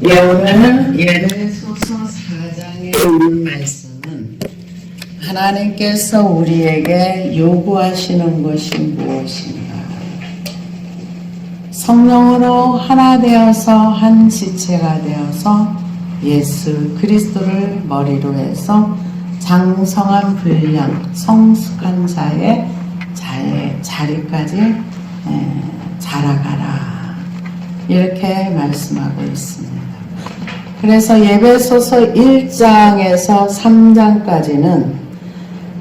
오늘 예레소서 4장에 있는 말씀은 하나님께서 우리에게 요구하시는 것이 무엇인가? 성령으로 하나 되어서 한 지체가 되어서 예수 그리스도를 머리로 해서 장성한 분량, 성숙한 자의 자리까지 자라가라. 이렇게 말씀하고 있습니다. 그래서 예배소서 1장에서 3장까지는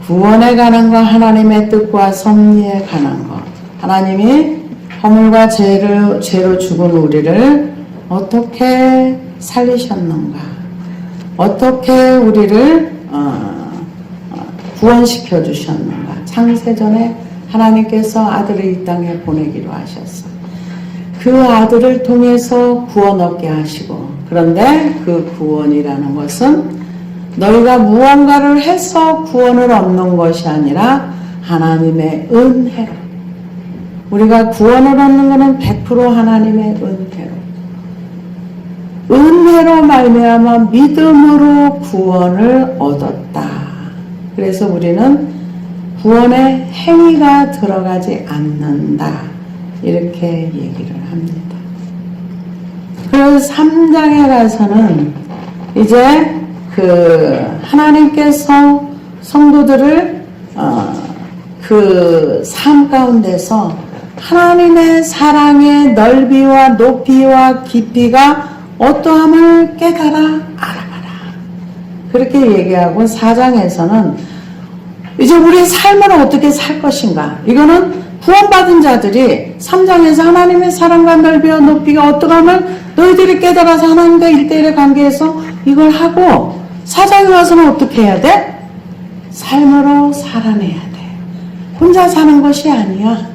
구원에 관한 것, 하나님의 뜻과 섭리에 관한 것, 하나님이 허물과 죄로 죽은 우리를 어떻게 살리셨는가, 어떻게 우리를 구원시켜 주셨는가. 창세전에 하나님께서 아들을 이 땅에 보내기로 하셨어요. 그 아들을 통해서 구원 얻게 하시고, 그런데 그 구원이라는 것은 너희가 무언가를 해서 구원을 얻는 것이 아니라 하나님의 은혜로, 우리가 구원을 얻는 것은 100% 하나님의 은혜로 말미암아 믿음으로 구원을 얻었다. 그래서 우리는 구원의 행위가 들어가지 않는다, 이렇게 얘기를 합니다. 그래서 3장에 가서는 이제 하나님께서 성도들을 그 삶 가운데서 하나님의 사랑의 넓이와 높이와 깊이가 어떠함을 깨달아 알아봐라, 그렇게 얘기하고, 4장에서는 이제 우리의 삶을 어떻게 살 것인가, 이거는 구원받은 자들이 3장에서 하나님의 사랑과 넓이와 높이가 어떠함을 너희들이 깨달아서 하나님과 1대1의 관계에서 이걸 하고, 4장에 와서는 어떻게 해야 돼? 삶으로 살아내야 돼. 혼자 사는 것이 아니야.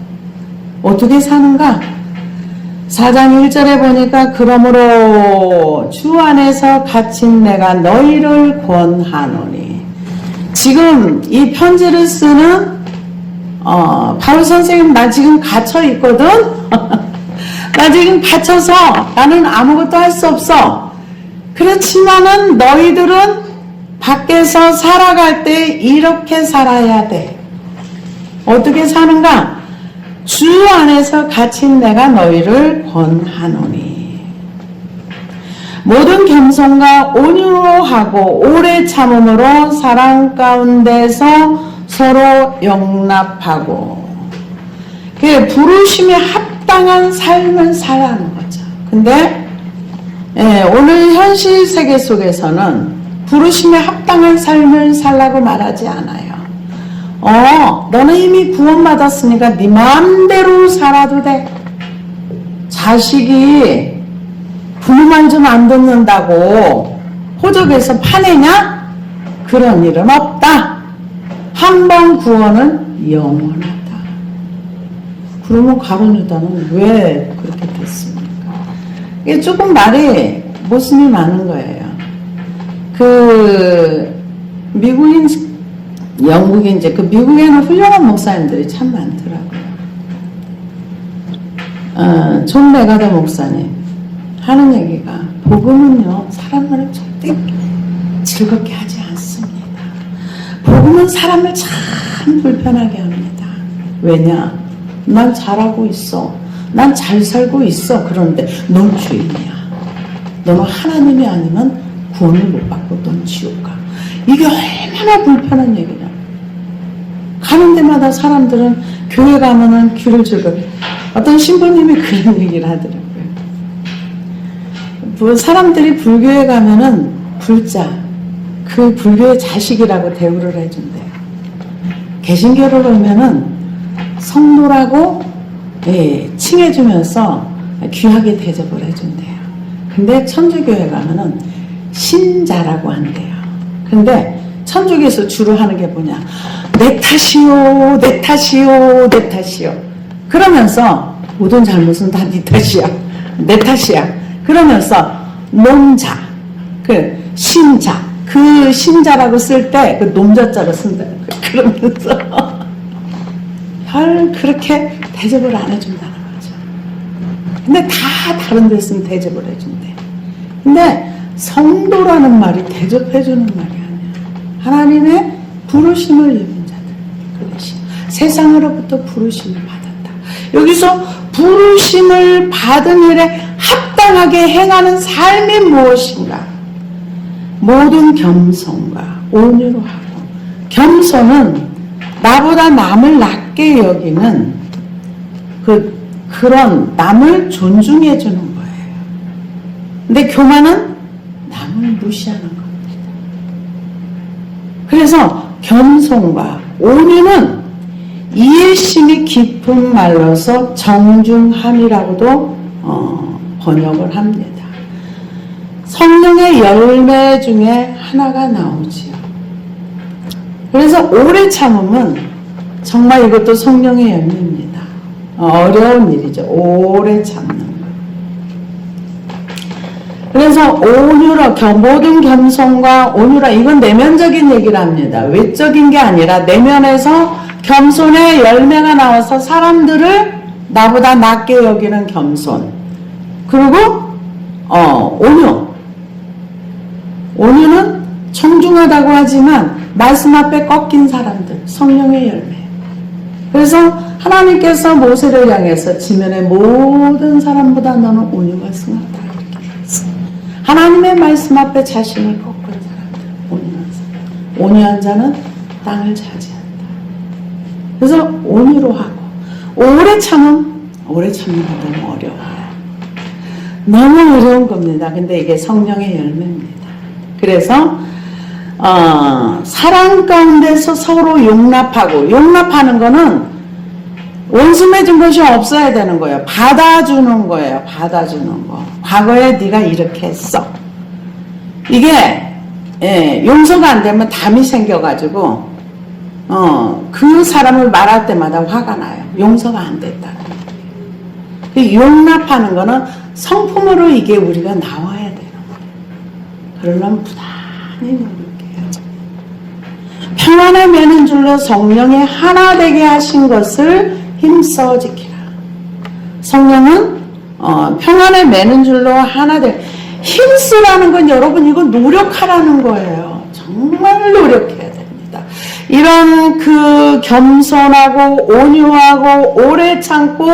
어떻게 사는가? 4장 1절에 보니까 그러므로 주 안에서 갇힌 내가 너희를 권하노니. 지금 이 편지를 쓰는 바울 선생님, 나 지금 갇혀 있거든? 나 지금 갇혀서 나는 아무것도 할 수 없어. 그렇지만은 너희들은 밖에서 살아갈 때 이렇게 살아야 돼. 어떻게 사는가? 주 안에서 갇힌 내가 너희를 권하노니. 모든 겸손과 온유로 하고 오래 참음으로 사랑 가운데서 서로 용납하고, 부르심에 합당한 삶을 살아가는 거죠. 근데 오늘 현실 세계 속에서는 부르심에 합당한 삶을 살라고 말하지 않아요. 너는 이미 구원받았으니까 네 마음대로 살아도 돼. 자식이 부모 말 좀 안 듣는다고 호적에서 파내냐? 그런 일은 없다. 한 번 구원은 영원하다. 그러면 가룟 유다는 왜 그렇게 됐습니까? 이게 조금 말이 모순이 많은 거예요. 미국인, 영국인, 이제 미국에는 훌륭한 목사님들이 참 많더라고요. 존 메가더 목사님 하는 얘기가, 복음은요, 사람을 절대 즐겁게 하지 않습니다. 복음은 사람을 참 불편하게 합니다. 왜냐? 난 잘하고 있어. 난 잘 살고 있어. 그런데 넌 죄인이야. 너는 하나님이 아니면 구원을 못 받고 넌 지옥 가. 이게 얼마나 불편한 얘기냐. 가는 데마다 사람들은 교회 가면은 귀를 즐겁게. 어떤 신부님이 그런 얘기를 하더라고요. 사람들이 불교에 가면은 그 불교의 자식이라고 대우를 해준대요. 개신교를 오면은 성도라고 칭해주면서 귀하게 대접을 해준대요. 근데 천주교에 가면은 신자라고 한대요. 근데 천주교에서 주로 하는 게 뭐냐? 내 탓이요, 내 탓이요, 내 탓이요. 그러면서 모든 잘못은 다 네 탓이야, 내 탓이야. 그러면서 놈자, 신자, 신자라고 쓸 때 놈자자로 쓴다. 그러면서 그렇게 대접을 안 해준다는 거죠. 근데 다 다른 데서는 대접을 해준대. 근데 성도라는 말이 대접해주는 말이 아니야. 하나님의 부르심을 입은 자들. 그것이 세상으로부터 부르심을 받았다. 여기서 부르심을 받은 일에 합당하게 행하는 삶이 무엇인가? 모든 겸손과 온유로 하고, 겸손은 나보다 남을 낮게 여기는 그런 남을 존중해 주는 거예요. 근데 교만은 남을 무시하는 겁니다. 그래서 겸손과 온유는 이해심이 깊은 말로서 정중함이라고도 번역을 합니다. 성령의 열매 중에 하나가 나오지요. 그래서 오래 참음은 정말 이것도 성령의 열매입니다. 어려운 일이죠. 오래 참는 것. 그래서 온유라, 모든 겸손과 온유라, 이건 내면적인 얘기를 합니다. 외적인 게 아니라 내면에서 겸손의 열매가 나와서 사람들을 나보다 낮게 여기는 겸손. 그리고 온유. 온유는 청중하다고 하지만 말씀 앞에 꺾인 사람들, 성령의 열매. 그래서 하나님께서 모세를 향해서 지면의 모든 사람보다 너는 온유가 승하다 이렇게 했어요. 하나님의 말씀 앞에 자신을 꺾은 사람들, 온유한 사람. 온유한 자는 땅을 차지한다. 그래서 온유로 하고, 오래 참는 건 너무 어려워요. 너무 어려운 겁니다. 근데 이게 성령의 열매입니다. 그래서 사랑 가운데서 서로 용납하는 거는 원수 맺은 것이 없어야 되는 거예요. 받아주는 거예요. 받아주는 거. 과거에 네가 이렇게 했어. 이게 용서가 안 되면 담이 생겨가지고 그 사람을 말할 때마다 화가 나요. 용서가 안 됐다는 거예요. 용납하는 거는 성품으로 이게 우리가 나와야 되는 거예요. 그러려면 부단히 노력해야죠. 평안을 매는 줄로 성령의 하나 되게 하신 것을 힘써 지키라. 성령은 평안을 매는 줄로 하나 되게, 힘쓰라는 건 여러분 이거 노력하라는 거예요. 정말 노력해야 됩니다. 이런 그 겸손하고 온유하고 오래 참고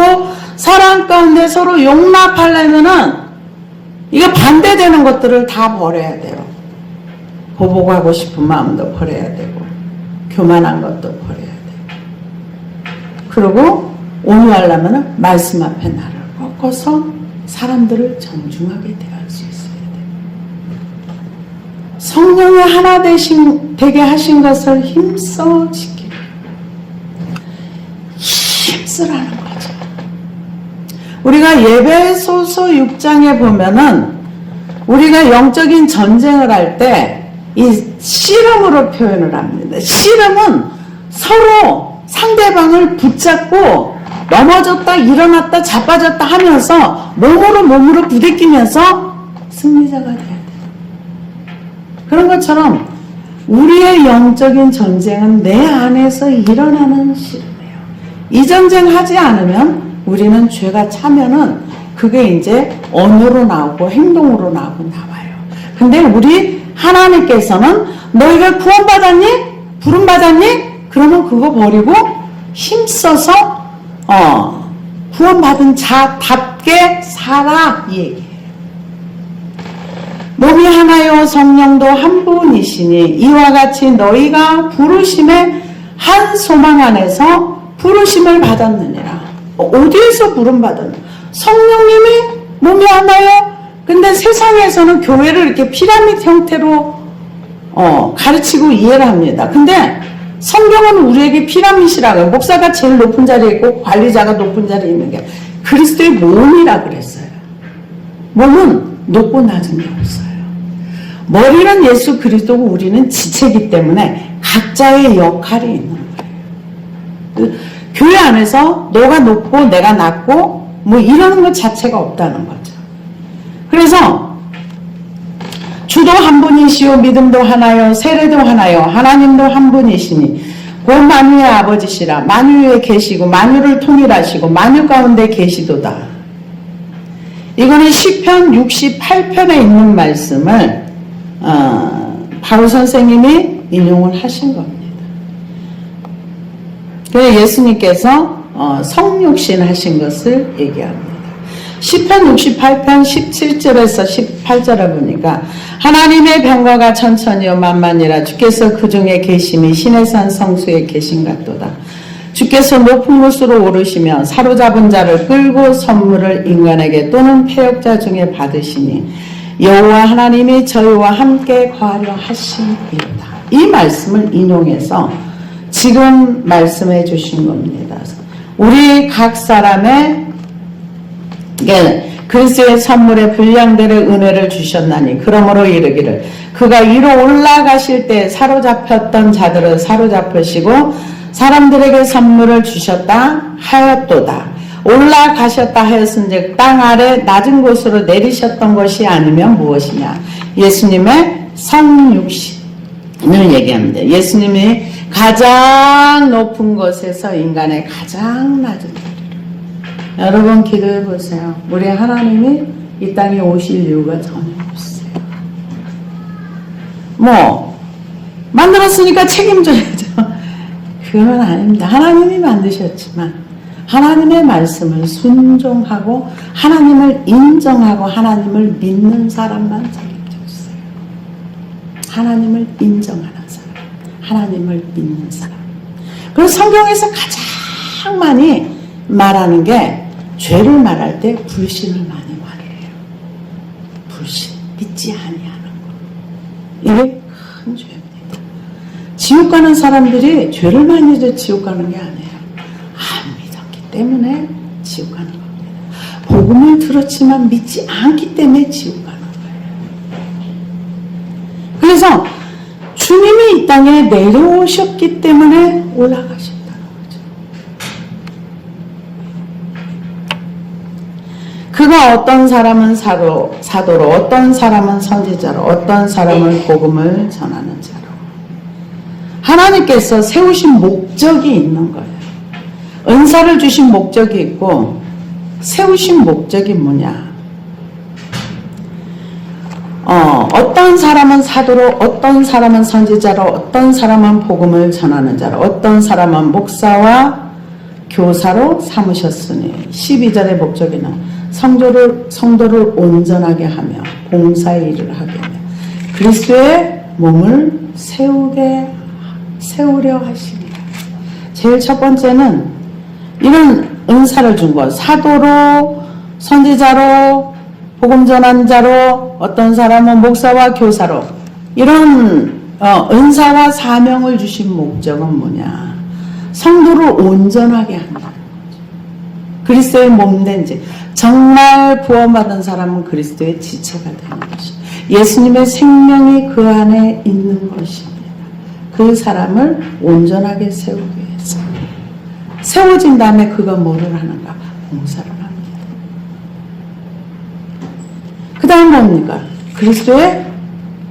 사랑 가운데 서로 용납하려면은 이거 반대되는 것들을 다 버려야 돼요. 보복하고 싶은 마음도 버려야 되고 교만한 것도 버려야 되고, 그리고 온유하려면 말씀 앞에 나를 꺾어서 사람들을 정중하게 대할 수 있어야 돼요. 성령의 하나 되게 하신 것을 힘써 지키라. 힘쓰라는 거죠. 우리가 예배소서 6장에 보면은 우리가 영적인 전쟁을 할 때 이 씨름으로 표현을 합니다. 씨름은 서로 상대방을 붙잡고 넘어졌다 일어났다 자빠졌다 하면서 몸으로 부대끼면서 승리자가 돼야 돼요. 그런 것처럼 우리의 영적인 전쟁은 내 안에서 일어나는 씨름이에요. 이 전쟁 하지 않으면 우리는 죄가 차면은 그게 이제 언어로 나오고 행동으로 나오고 나와요. 근데 우리 하나님께서는 너희가 구원받았니? 부름받았니? 그러면 그거 버리고 힘써서 구원받은 자답게 살아, 이 얘기예요. 몸이 하나요 성령도 한 분이시니 이와 같이 너희가 부르심의 한 소망 안에서 부르심을 받았느니라. 어디에서 부름받았나? 성령님이 몸이 하나요? 근데 세상에서는 교회를 이렇게 피라미드 형태로 가르치고 이해를 합니다. 근데 성경은 우리에게 피라미드라고 해요. 목사가 제일 높은 자리에 있고 관리자가 높은 자리에 있는 게 그리스도의 몸이라 그랬어요. 몸은 높고 낮은 게 없어요. 머리는 예수 그리스도고 우리는 지체이기 때문에 각자의 역할이 있는 거예요. 교회 안에서 너가 높고 내가 낮고 뭐 이러는 것 자체가 없다는 거죠. 그래서 주도 한 분이시오 믿음도 하나요 세례도 하나요 하나님도 한 분이시니 곧 만유의 아버지시라. 만유 위에 계시고 만유를 통일하시고 만유 가운데 계시도다. 이거는 시편 68편에 있는 말씀을 바울 선생님이 인용을 하신 겁니다. 그래서 예수님께서 성육신 하신 것을 얘기합니다. 시편 68편 17절에서 18절을 보니까 하나님의 병거가 천천히요 만만이라 주께서 그 중에 계심이 신의 산 성수에 계신 같도다. 주께서 높은 곳으로 오르시며 사로잡은 자를 끌고 선물을 인간에게 또는 패역자 중에 받으시니 여호와 하나님이 저희와 함께 거하려 하심이다. 이 말씀을 인용해서 지금 말씀해 주신 겁니다. 우리 각 사람의 그리스도의 선물에 분량대로 은혜를 주셨나니 그러므로 이르기를 그가 위로 올라가실 때 사로잡혔던 자들을 사로잡으시고 사람들에게 선물을 주셨다 하였도다. 올라가셨다 하였은즉 땅 아래 낮은 곳으로 내리셨던 것이 아니면 무엇이냐. 예수님의 성육신을 얘기합니다. 예수님이 가장 높은 곳에서 인간의 가장 낮은 자리를. 여러분 기도해 보세요. 우리 하나님이 이 땅에 오실 이유가 전혀 없어요. 만들었으니까 책임져야죠. 그건 아닙니다. 하나님이 만드셨지만 하나님의 말씀을 순종하고 하나님을 인정하고 하나님을 믿는 사람만 책임졌어요. 하나님을 인정하는 사람, 하나님을 믿는 사람. 그래서 성경에서 가장 많이 말하는 게 죄를 말할 때 불신을 많이 말해요. 불신, 믿지 아니하는 것. 이게 큰 죄입니다. 지옥 가는 사람들이 죄를 많이 해서 지옥 가는 게 아니에요. 안 믿었기 때문에 지옥 가는 겁니다. 복음을 들었지만 믿지 않기 때문에 지옥 가는 거예요. 그래서 주님이 이 땅에 내려오셨기 때문에 올라가셨다는 거죠. 그가 어떤 사람은 사도로, 어떤 사람은 선지자로, 어떤 사람은 복음을 전하는 자로. 하나님께서 세우신 목적이 있는 거예요. 은사를 주신 목적이 있고 세우신 목적이 뭐냐. 어떤 사람은 사도로, 어떤 사람은 선지자로, 어떤 사람은 복음을 전하는 자로, 어떤 사람은 목사와 교사로 삼으셨으니 12절의 목적에는 성도를 온전하게 하며 봉사의 일을 하게 하며 그리스도의 몸을 세우려 하시니라. 제일 첫 번째는 이런 은사를 준 것, 사도로, 선지자로, 복음 전하는 자로, 어떤 사람은 목사와 교사로, 이런 은사와 사명을 주신 목적은 뭐냐? 성도를 온전하게 한다는 거죠. 그리스도의 몸된 지, 정말 구원받은 사람은 그리스도의 지체가 되는 것입니다. 예수님의 생명이 그 안에 있는 것입니다. 그 사람을 온전하게 세우기 위해서. 세워진 다음에 그가 뭐를 하는가? 봉사를 합니다. 그 다음 뭡니까? 그리스도의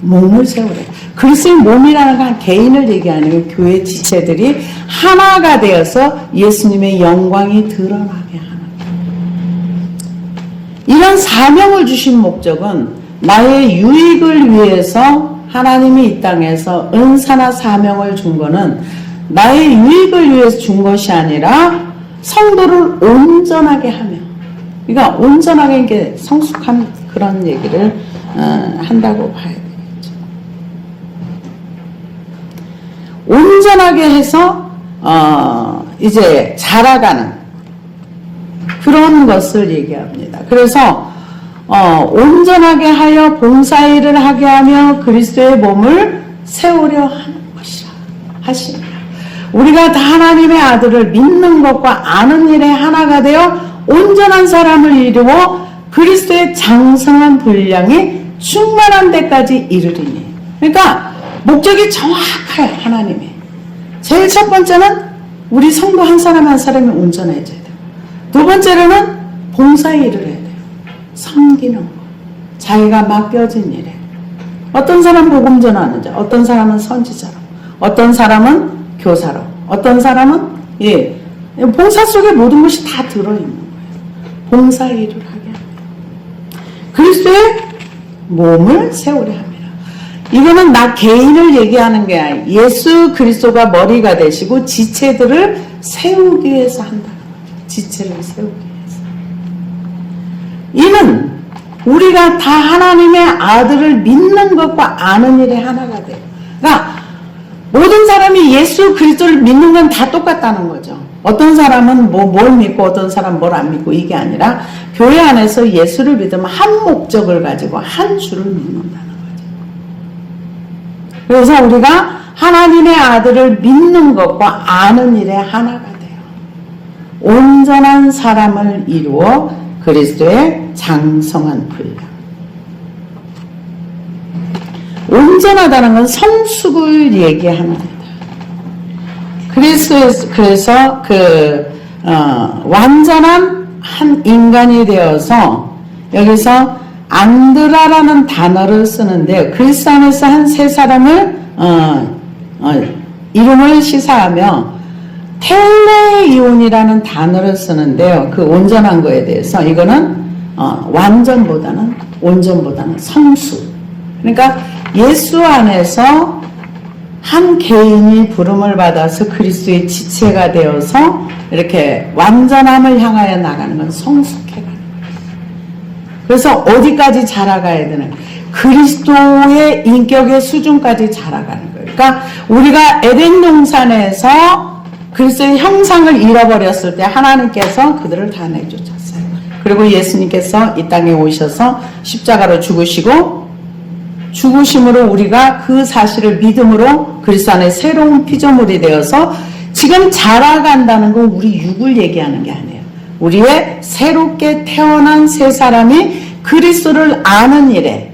몸을 세우래. 그리스도의 몸이라는 건 개인을 얘기하는 교회 지체들이 하나가 되어서 예수님의 영광이 드러나게 하는 거예요. 이런 사명을 주신 목적은 나의 유익을 위해서 하나님이 이 땅에서 은사나 사명을 준 거는 나의 유익을 위해서 준 것이 아니라 성도를 온전하게 하며, 그러니까 온전하게 이게 성숙한 그런 얘기를 한다고 봐야 되겠죠. 온전하게 해서 이제 자라가는 그런 것을 얘기합니다. 그래서 온전하게 하여 봉사일을 하게 하며 그리스도의 몸을 세우려 하는 것이라 하십니다. 우리가 다 하나님의 아들을 믿는 것과 아는 일에 하나가 되어 온전한 사람을 이루어 그리스도의 장성한 분량이 충만한 데까지 이르리니. 그러니까 목적이 정확해요. 하나님이. 제일 첫 번째는 우리 성도 한 사람 한 사람이 온전해져야 돼요. 두 번째로는 봉사의 일을 해야 돼요. 섬기는 거. 자기가 맡겨진 일에. 어떤 사람은 복음 전하는 자, 어떤 사람은 선지자로, 어떤 사람은 교사로, 어떤 사람은 봉사 속에 모든 것이 다 들어있는 거예요. 봉사 일을 하게 합니다. 그리스도의 몸을 세우려 합니다. 이거는 나 개인을 얘기하는 게 아니라 예수 그리스도가 머리가 되시고 지체들을 세우기 위해서 한다는 거죠. 지체를 세우기 위해서. 이는 우리가 다 하나님의 아들을 믿는 것과 아는 일의 하나가 돼요. 그러니까 모든 사람이 예수 그리스도를 믿는 건 다 똑같다는 거죠. 어떤 사람은 뭘 믿고 어떤 사람은 뭘 안 믿고 이게 아니라 교회 안에서 예수를 믿으면 한 목적을 가지고 한 주를 믿는다는 거죠. 그래서 우리가 하나님의 아들을 믿는 것과 아는 일의 하나가 돼요. 온전한 사람을 이루어 그리스도의 장성한 분량. 온전하다는 건 성숙을 얘기합니다. 그래서 완전한 한 인간이 되어서 여기서 안드라라는 단어를 쓰는데요. 그리스도 안에서 한 세 사람을 이름을 시사하며 텔레이온이라는 단어를 쓰는데요. 그 온전한 거에 대해서 이거는 완전보다는 온전보다는 성숙. 그러니까 예수 안에서 한 개인이 부름을 받아서 그리스도의 지체가 되어서 이렇게 완전함을 향하여 나가는 건 성숙해가는 거예요. 그래서 어디까지 자라가야 되는 거예요? 그리스도의 인격의 수준까지 자라가는 거예요. 그러니까 우리가 에덴 동산에서 그리스도의 형상을 잃어버렸을 때 하나님께서 그들을 다 내쫓았어요. 그리고 예수님께서 이 땅에 오셔서 십자가로 죽으심으로 우리가 그 사실을 믿음으로 그리스도 안에 새로운 피조물이 되어서 지금 자라간다는 건 우리 육을 얘기하는 게 아니에요. 우리의 새롭게 태어난 새 사람이 그리스도를 아는 일에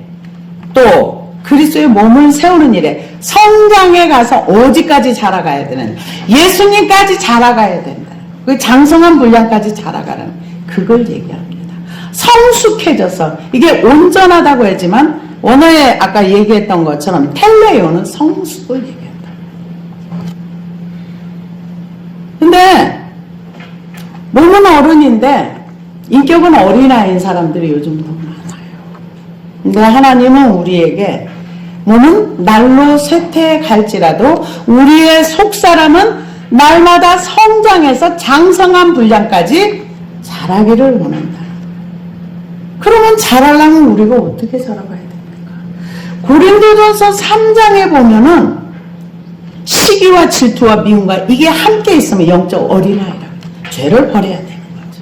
또 그리스도의 몸을 세우는 일에 성장에 가서 어디까지 자라가야 되는 예수님까지 자라가야 된다. 그 장성한 분량까지 자라가는 그걸 얘기합니다. 성숙해져서 이게 온전하다고 했지만 원어에 아까 얘기했던 것처럼 텔레오는 성숙을 얘기한다. 근데 몸은 어른인데 인격은 어린아이인 사람들이 요즘 더 많아요. 근데 하나님은 우리에게 몸은 날로 쇠퇴갈지라도 우리의 속사람은 날마다 성장해서 장성한 분량까지 자라기를 원한다. 그러면 자라려면 우리가 어떻게 자라가야 됩니까? 고린도전서 3장에 보면은 시기와 질투와 미움과 이게 함께 있으면 영적 어린아이라고 죄를 버려야 되는 거죠.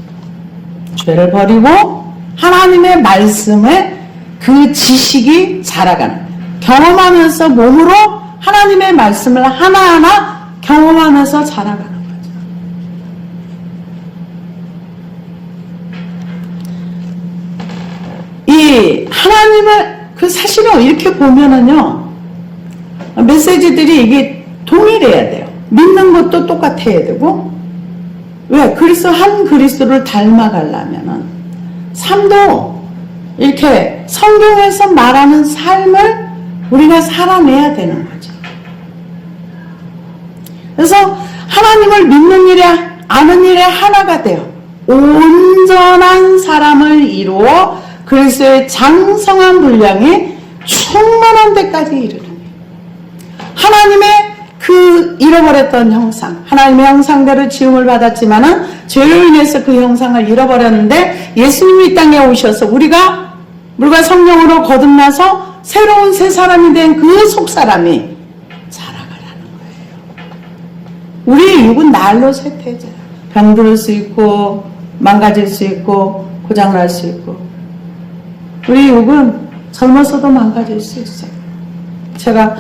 죄를 버리고 하나님의 말씀에 그 지식이 자라가는 경험하면서 몸으로 하나님의 말씀을 하나하나 경험하면서 자라가는 거죠. 이 하나님을 사실은 이렇게 보면은요, 메시지들이 이게 동일해야 돼요. 믿는 것도 똑같아야 되고, 왜? 한 그리스도를 닮아가려면은, 삶도 이렇게 성경에서 말하는 삶을 우리가 살아내야 되는 거죠. 그래서 하나님을 믿는 일에, 아는 일에 하나가 돼요. 온전한 사람을 이루어 그리스도의 장성한 분량이 충만한 데까지 이르는 거예요. 하나님의 그 잃어버렸던 형상, 하나님의 형상대로 지음을 받았지만은 죄로 인해서 그 형상을 잃어버렸는데 예수님이 이 땅에 오셔서 우리가 물과 성령으로 거듭나서 새로운 새 사람이 된 그 속사람이 자라가라는 거예요. 우리의 육은 날로 쇠퇴해져요. 병들 수 있고 망가질 수 있고 고장날 수 있고 우리 육은 젊어서도 망가질 수 있어요. 제가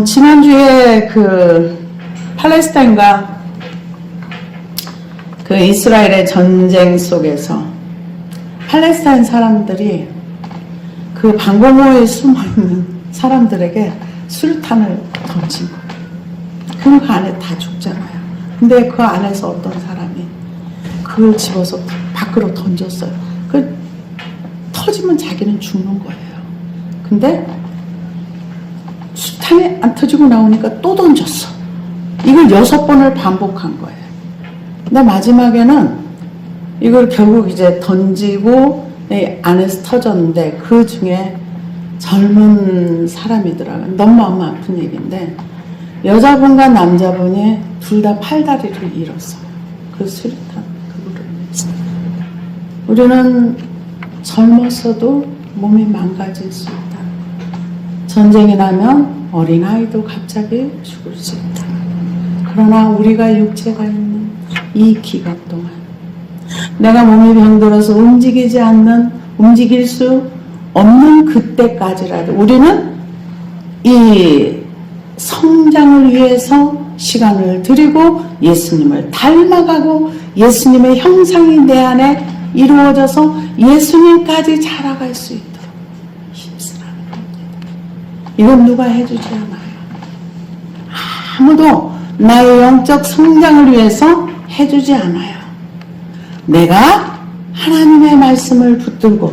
지난주에 그 팔레스타인과 그 이스라엘의 전쟁 속에서 팔레스타인 사람들이 그 방공호에 숨어있는 사람들에게 수류탄을 던진 거예요. 그럼 그 안에 다 죽잖아요. 근데 그 안에서 어떤 사람이 그걸 집어서 밖으로 던졌어요. 터지면 자기는 죽는 거예요. 근데 수탄이 안 터지고 나오니까 또 던졌어. 이걸 6번을 반복한 거예요. 근데 마지막에는 이걸 결국 이제 던지고 안에서 터졌는데 그 중에 젊은 사람이더라고요. 너무 마음 아픈 얘기인데 여자분과 남자분이 둘 다 팔다리를 잃었어요. 그 수류탄 그거를 인해서. 우리는 젊었어도 몸이 망가질 수 있다. 전쟁이 나면 어린아이도 갑자기 죽을 수 있다. 그러나 우리가 육체가 있는 이 기간 동안 내가 몸이 병들어서 움직일 수 없는 그때까지라도 우리는 이 성장을 위해서 시간을 들이고 예수님을 닮아가고 예수님의 형상이 내 안에 이루어져서 예수님까지 자라갈 수 있도록 힘쓰라는 겁니다. 이건 누가 해주지 않아요. 아무도 나의 영적 성장을 위해서 해주지 않아요. 내가 하나님의 말씀을 붙들고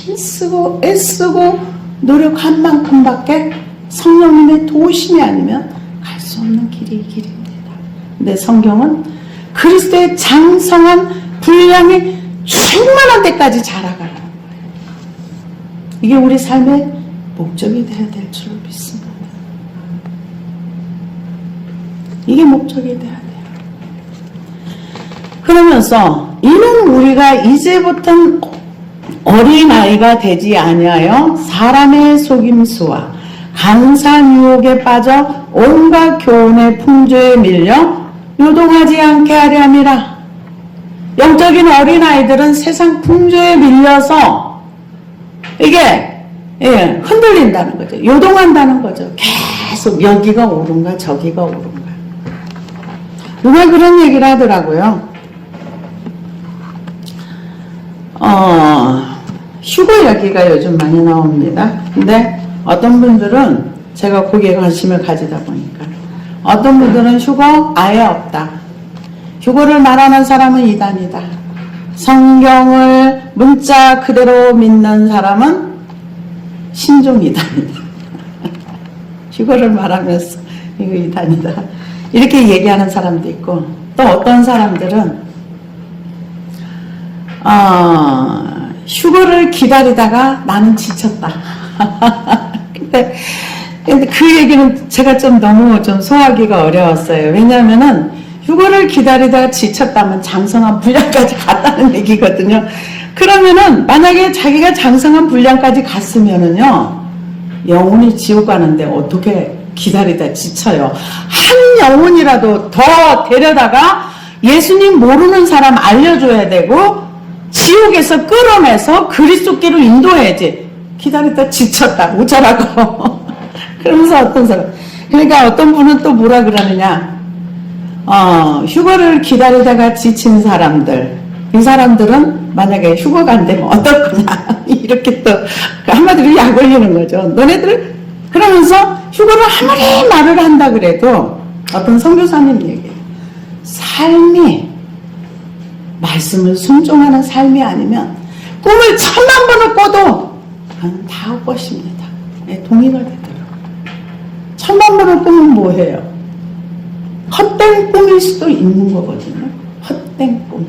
힘쓰고 애쓰고 노력한 만큼밖에 성령님의 도우심이 아니면 갈 수 없는 길이 이 길입니다. 근데 성경은 그리스도의 장성한 분량이 충만한 데까지 자라가라는 거예요. 이게 우리 삶의 목적이 되어야 될 줄로 믿습니다. 이게 목적이 되어야 돼요. 그러면서 이는 우리가 이제부터는 어린아이가 되지 아니하여 사람의 속임수와 간사한 유혹에 빠져 온갖 교훈의 풍조에 밀려 요동하지 않게 하려 함이라. 영적인 어린아이들은 세상 풍조에 밀려서 이게 흔들린다는 거죠. 요동한다는 거죠. 계속 여기가 옳은가 저기가 옳은가. 누가 그런 얘기를 하더라고요. 휴거 이야기가 요즘 많이 나옵니다. 근데 어떤 분들은 제가 거기에 관심을 가지다 보니까 어떤 분들은 휴거 아예 없다. 휴거를 말하는 사람은 이단이다. 성경을 문자 그대로 믿는 사람은 신종이단이다. 휴거를 말하면서 이거 이단이다. 이렇게 얘기하는 사람도 있고 또 어떤 사람들은 휴거를 기다리다가 나는 지쳤다. 근데 그 얘기는 제가 좀 너무 좀 소화하기가 어려웠어요. 왜냐하면은 휴거를 기다리다가 지쳤다면 장성한 분량까지 갔다는 얘기거든요. 그러면은 만약에 자기가 장성한 분량까지 갔으면은요 영혼이 지옥 가는데 어떻게 기다리다 지쳐요. 한 영혼이라도 더 데려다가 예수님 모르는 사람 알려줘야 되고 지옥에서 끌어내서 그리스도께로 인도해야지. 기다리다 지쳤다 모자라고. 그러면서 어떤 사람, 그러니까 어떤 분은 또 뭐라 그러느냐, 휴거를 기다리다가 지친 사람들, 이 사람들은 만약에 휴거가 안 되면 어떨 거냐 이렇게 또 한마디로 약 올리는 거죠. 너네들 그러면서 휴거를 아무리 말을 한다 그래도 어떤 선교사님 얘기해요. 삶이 말씀을 순종하는 삶이 아니면 꿈을 1000만 번을 꿔도 다 헛것입니다. 동의가 되더라고요. 1000만 번을 꾸면 뭐해요? 헛된 꿈일 수도 있는 거거든요. 헛된 꿈.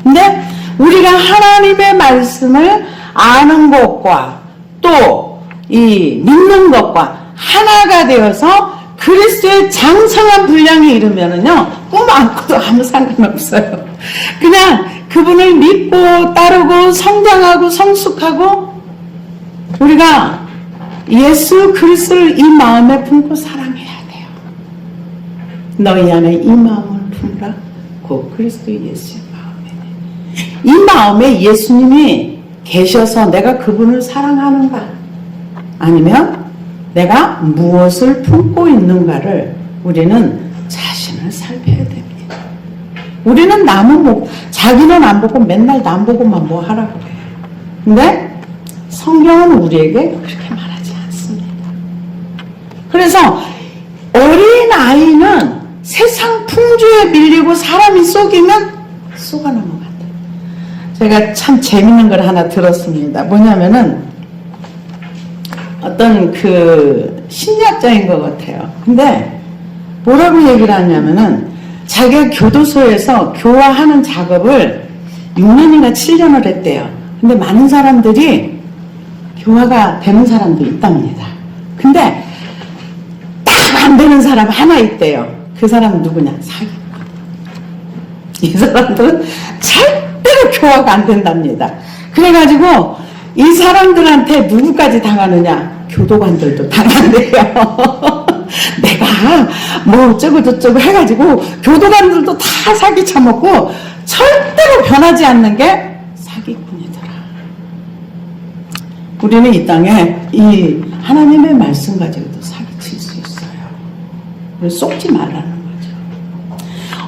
근데 우리가 하나님의 말씀을 아는 것과 또 이 믿는 것과 하나가 되어서 그리스도의 장성한 분량에 이르면은요, 꿈 안 꿔도 아무 상관없어요. 그냥 그분을 믿고 따르고 성장하고 성숙하고 우리가 예수 그리스도를 이 마음에 품고 사랑해야 돼요. 너희 안에 이 마음을 품으라. 곧 그리스도 예수의 마음이네. 이 마음에 예수님이 계셔서 내가 그분을 사랑하는가? 아니면 내가 무엇을 품고 있는가를 우리는 자신을 살펴야 됩니다. 우리는 자기는 안 보고 맨날 남 보고만 뭐 하라고 그래요. 근데 성경은 우리에게 그렇게 말하지 않습니다. 그래서 어린 아이는 세상 풍조에 밀리고 사람이 속이면 속아 넘어간다. 제가 참 재밌는 걸 하나 들었습니다. 뭐냐면은 어떤 그 심리학자인 것 같아요. 근데 뭐라고 얘기를 하냐면은 자기가 교도소에서 교화하는 작업을 6년인가 7년을 했대요. 근데 많은 사람들이 교화가 되는 사람도 있답니다. 근데 딱 안 되는 사람 하나 있대요. 그 사람은 누구냐? 사기꾼. 이 사람들은 절대로 교화가 안 된답니다. 그래가지고 이 사람들한테 누구까지 당하느냐? 교도관들도 당한대요. 내가 뭐 어쩌고 저쩌고 해가지고 교도관들도 다 사기 쳐먹고 절대로 변하지 않는 게 사기꾼이더라. 우리는 이 땅에 이 하나님의 말씀 가지고도 사기칠 수 있어요. 우리 속지 말라는 거죠.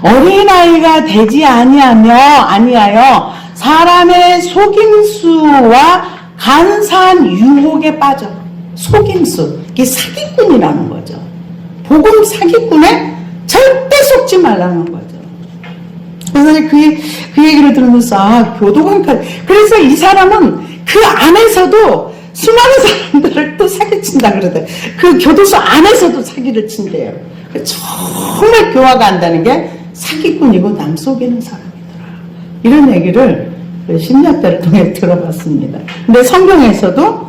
어린아이가 되지 아니하여 사람의 속임수와 간사한 유혹에 빠져. 속임수, 이게 사기꾼이라는 거죠. 복음 사기꾼에 절대 속지 말라는 거죠. 그래서 그 얘기를 들으면서 교도관까지. 그래서 이 사람은 그 안에서도 수많은 사람들을 또 사기친다 그러대. 그 교도소 안에서도 사기를 친대요. 정말 교화가 안 되는 게 사기꾼이고 남 속이는 사람이더라. 이런 얘기를 심리학자를 통해 들어봤습니다. 근데 성경에서도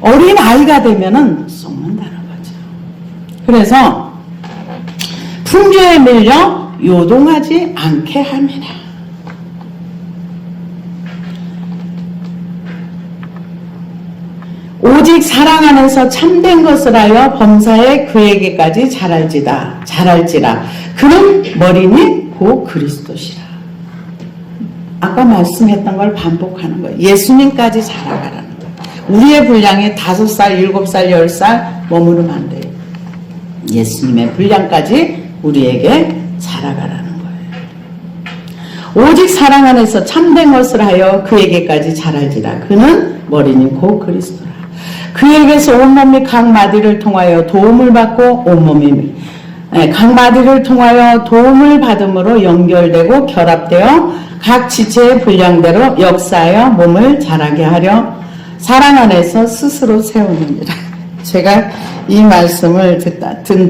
어린 아이가 되면은 속는다는 거죠. 그래서 풍조에 밀려 요동하지 않게 함이라. 오직 사랑 안에서 참된 것을 하여 범사에 그에게까지 잘할지라. 그는 머리니 곧 그리스도시라. 아까 말씀했던 걸 반복하는 거예요. 예수님까지 자라가라는 거예요. 우리의 분량이 5살, 7살, 10살 머무르면 안 돼요. 예수님의 분량까지 우리에게 자라가라는 거예요. 오직 사랑 안에서 참된 것을 하여 그에게까지 자랄지라. 그는 머리니 곧 그리스도라. 그에게서 온몸이 각 마디를 통하여 도움을 받고 각 마디를 통하여 도움을 받음으로 연결되고 결합되어 각 지체의 분량대로 역사하여 몸을 자라게 하려 사랑 안에서 스스로 세우느니라. 제가 이 말씀을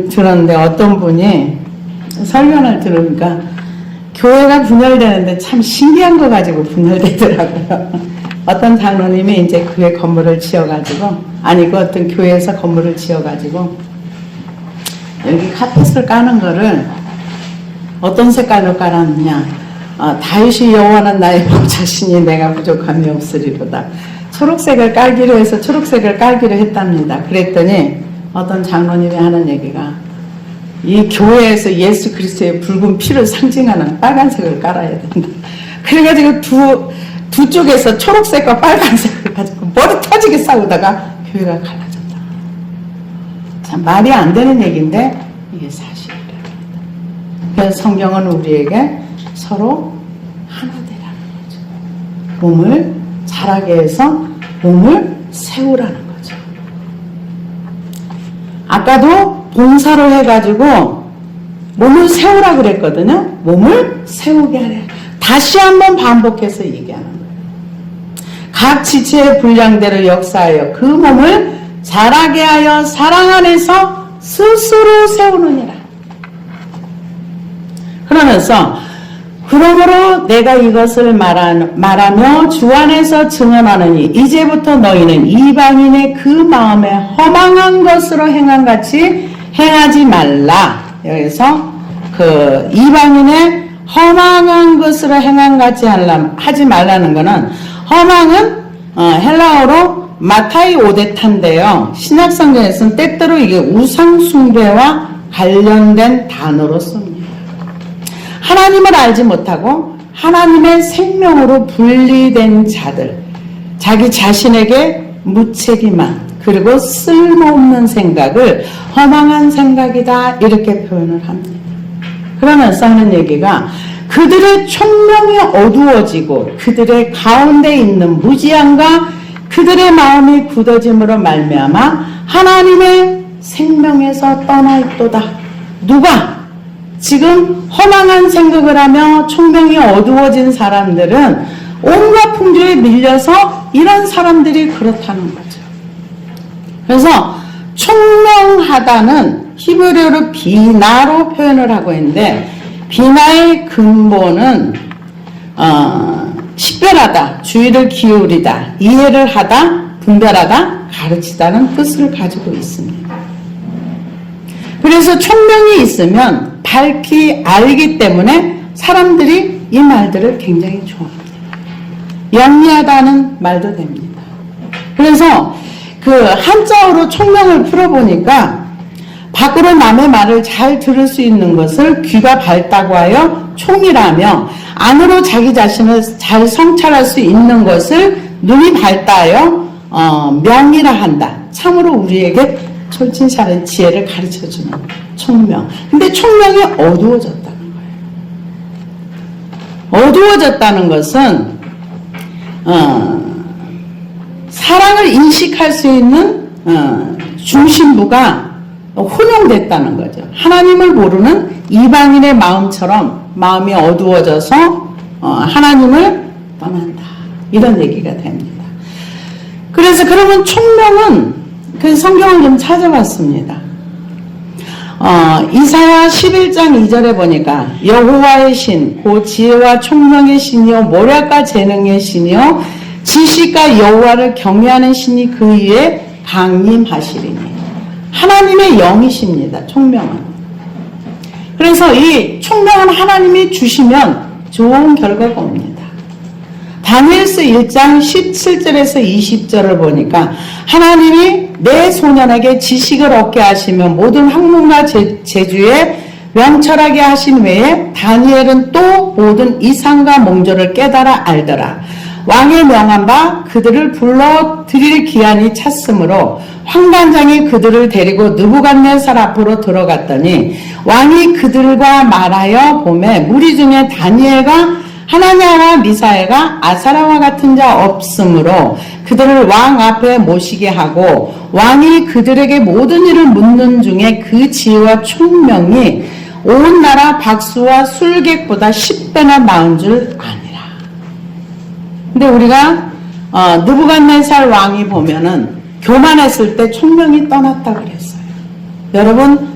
들었는데 어떤 분이 설명을 들으니까 교회가 분열되는데 참 신기한 거 가지고 분열되더라고요. 어떤 장로님이 이제 교회 건물을 지어가지고, 그 어떤 교회에서 건물을 지어가지고, 여기 카펫을 까는 거를 어떤 색깔로 깔았느냐. 다윗이 여호와는 나의 목자시니 내가 부족함이 없으리로다. 초록색을 깔기로 해서 초록색을 깔기로 했답니다. 그랬더니 어떤 장로님이 하는 얘기가 이 교회에서 예수 그리스도의 붉은 피를 상징하는 빨간색을 깔아야 된다. 그래가지고 두 쪽에서 초록색과 빨간색을 가지고 머리 터지게 싸우다가 교회가 갈라졌다. 참 말이 안 되는 얘기인데 이게 사실이랍니다. 그래서 성경은 우리에게 서로 하나 되라는 거죠. 몸을 자라게 해서 몸을 세우라는 거죠. 아까도 봉사를 해가지고 몸을 세우라 그랬거든요. 몸을 세우게 하래. 다시 한번 반복해서 얘기하는 거예요. 각 지체의 분량대로 역사하여 그 몸을 자라게 하여 사랑 안에서 스스로 세우느니라. 그러면서 그러므로 내가 이것을 말하며 주 안에서 증언하느니 이제부터 너희는 이방인의 그 마음에 허망한 것으로 행한 같이 행하지 말라. 여기서 그 이방인의 허망한 것으로 행한 같이 하지 말라는 것은 허망은 헬라어로 마타이 오데타인데요. 신약성경에서는 때때로 이게 우상숭배와 관련된 단어로 씁니다. 하나님을 알지 못하고 하나님의 생명으로 분리된 자들, 자기 자신에게 무책임한 그리고 쓸모없는 생각을 허망한 생각이다 이렇게 표현을 합니다. 그러면서 하는 얘기가 그들의 총명이 어두워지고 그들의 가운데 있는 무지함과 그들의 마음이 굳어짐으로 말미암아 하나님의 생명에서 떠나 있도다. 누가? 지금 허망한 생각을 하며 총명이 어두워진 사람들은 온갖 풍조에 밀려서 이런 사람들이 그렇다는 거죠. 그래서 총명하다는 히브리어로 비나로 표현을 하고 있는데 비나의 근본은 식별하다, 주의를 기울이다, 이해를 하다, 분별하다, 가르치다는 뜻을 가지고 있습니다. 그래서 총명이 있으면 밝히 알기 때문에 사람들이 이 말들을 굉장히 좋아합니다. 영리하다는 말도 됩니다. 그래서 그 한자어로 총명을 풀어보니까 밖으로 남의 말을 잘 들을 수 있는 것을 귀가 밝다고 하여 총이라며, 안으로 자기 자신을 잘 성찰할 수 있는 것을 눈이 밝다 하여 명이라 한다. 참으로 우리에게 솔직한 지혜를 가르쳐주는 총명. 근데 총명이 어두워졌다는 거예요. 어두워졌다는 것은 사랑을 인식할 수 있는 중심부가 혼용됐다는 거죠. 하나님을 모르는 이방인의 마음처럼 마음이 어두워져서 하나님을 떠난다. 이런 얘기가 됩니다. 그래서 그러면 총명은, 그 성경을 좀 찾아봤습니다. 이사야 11장 2절에 보니까 여호와의 신, 고 지혜와 총명의 신이요 모략과 재능의 신이요 지식과 여호와를 경외하는 신이 그 위에 강림하시리니. 하나님의 영이십니다. 총명은. 그래서 이 총명은 하나님이 주시면 좋은 결과가 옵니다. 다니엘서 1장 17절에서 20절을 보니까 하나님이 내 소년에게 지식을 얻게 하시며 모든 학문과 재주에 명철하게 하신 외에 다니엘은 또 모든 이상과 몽조를 깨달아 알더라. 왕의 명한 바 그들을 불러 드릴 기한이 찼으므로 환관장이 그들을 데리고 느부갓네살 앞으로 들어갔더니 왕이 그들과 말하여 보매 무리 중에 다니엘과 하나냐와 미사엘과 아사라와 같은 자 없으므로 그들을 왕 앞에 모시게 하고 왕이 그들에게 모든 일을 묻는 중에 그 지혜와 총명이 온 나라 박수와 술객보다 10배나 나은 줄 아니라. 근데 우리가 느부갓네살 왕이 보면은 교만했을 때 총명이 떠났다 그랬어요. 여러분,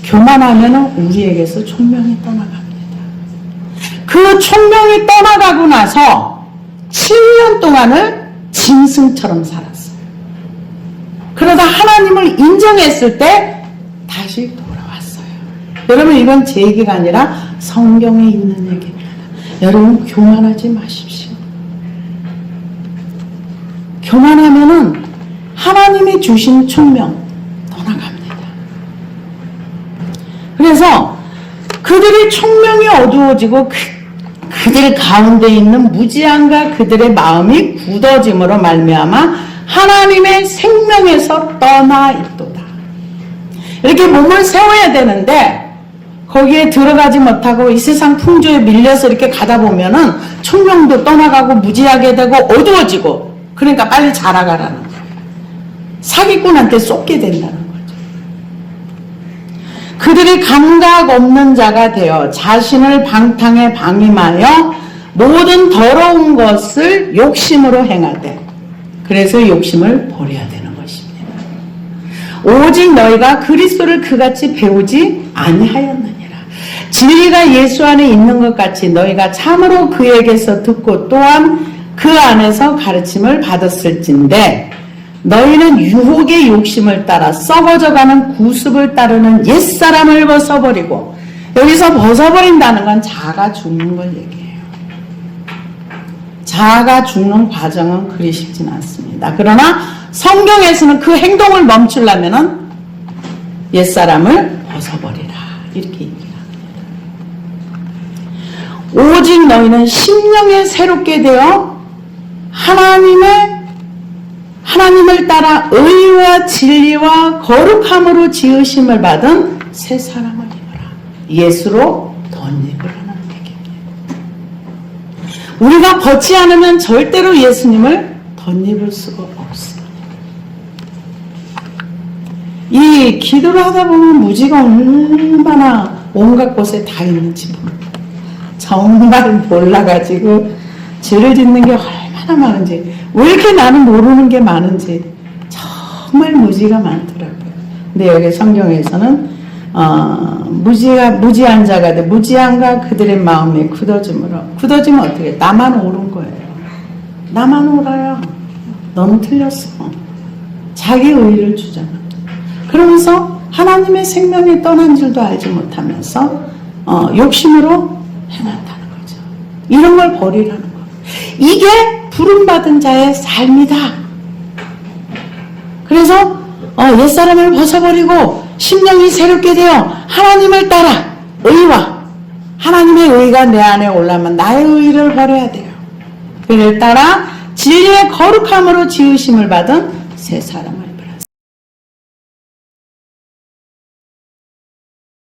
교만하면은 우리에게서 총명이 떠나갑니다. 그 총명이 떠나가고 나서 7년 동안을 짐승처럼 살았어요. 그러다 하나님을 인정했을 때 다시 돌아왔어요. 여러분, 이건 제 얘기가 아니라 성경에 있는 얘기입니다. 여러분, 교만하지 마십시오. 교만하면은 하나님이 주신 총명 떠나갑니다. 그래서 그들의 총명이 어두워지고 그들 가운데 있는 무지함과 그들의 마음이 굳어짐으로 말미암아 하나님의 생명에서 떠나 있도다. 이렇게 몸을 세워야 되는데 거기에 들어가지 못하고 이 세상 풍조에 밀려서 이렇게 가다 보면은 총명도 떠나가고 무지하게 되고 어두워지고, 그러니까 빨리 자라가라는 거예요. 사기꾼한테 쏟게 된다는 거죠. 그들이 감각 없는 자가 되어 자신을 방탕에 방임하여 모든 더러운 것을 욕심으로 행하되, 그래서 욕심을 버려야 되는 것입니다. 오직 너희가 그리스도를 그같이 배우지 아니하였느니라. 진리가 예수 안에 있는 것 같이 너희가 참으로 그에게서 듣고 또한 그 안에서 가르침을 받았을진데 너희는 유혹의 욕심을 따라 썩어져가는 구습을 따르는 옛사람을 벗어버리고, 여기서 벗어버린다는 건 자아가 죽는 걸 얘기해요. 자아가 죽는 과정은 그리 쉽진 않습니다. 그러나 성경에서는 그 행동을 멈추려면은 옛사람을 벗어버리라 이렇게 얘기합니다. 오직 너희는 심령에 새롭게 되어 하나님을 따라 의와 진리와 거룩함으로 지으심을 받은 새 사람을 입어라. 예수로 덧입으라는 얘기입니다. 우리가 벗지 않으면 절대로 예수님을 덧입을 수가 없습니다. 이 기도를 하다 보면 무지가 얼마나 온갖 곳에 다 있는지 정말 몰라가지고 죄를 짓는 게 얼마나 많은지, 왜 이렇게 나는 모르는 게 많은지 정말 무지가 많더라고요. 근데 여기 성경에서는 무지한 자가 돼 무지한가 그들의 마음에 굳어지면 어떻게 해? 나만 옳은 거예요. 나만 옳아요. 너는 틀렸어. 자기 의의를 주장합니다. 그러면서 하나님의 생명이 떠난 줄도 알지 못하면서 욕심으로 행한다는 거죠. 이런 걸 버리라는 거예요. 이게 부름받은 자의 삶이다. 그래서 옛사람을 벗어버리고 심령이 새롭게 되어 하나님을 따라 의와 하나님의 의가 내 안에 올라면 나의 의를 버려야 돼요. 그를 따라 진리의 거룩함으로 지으심을 받은 새 사람을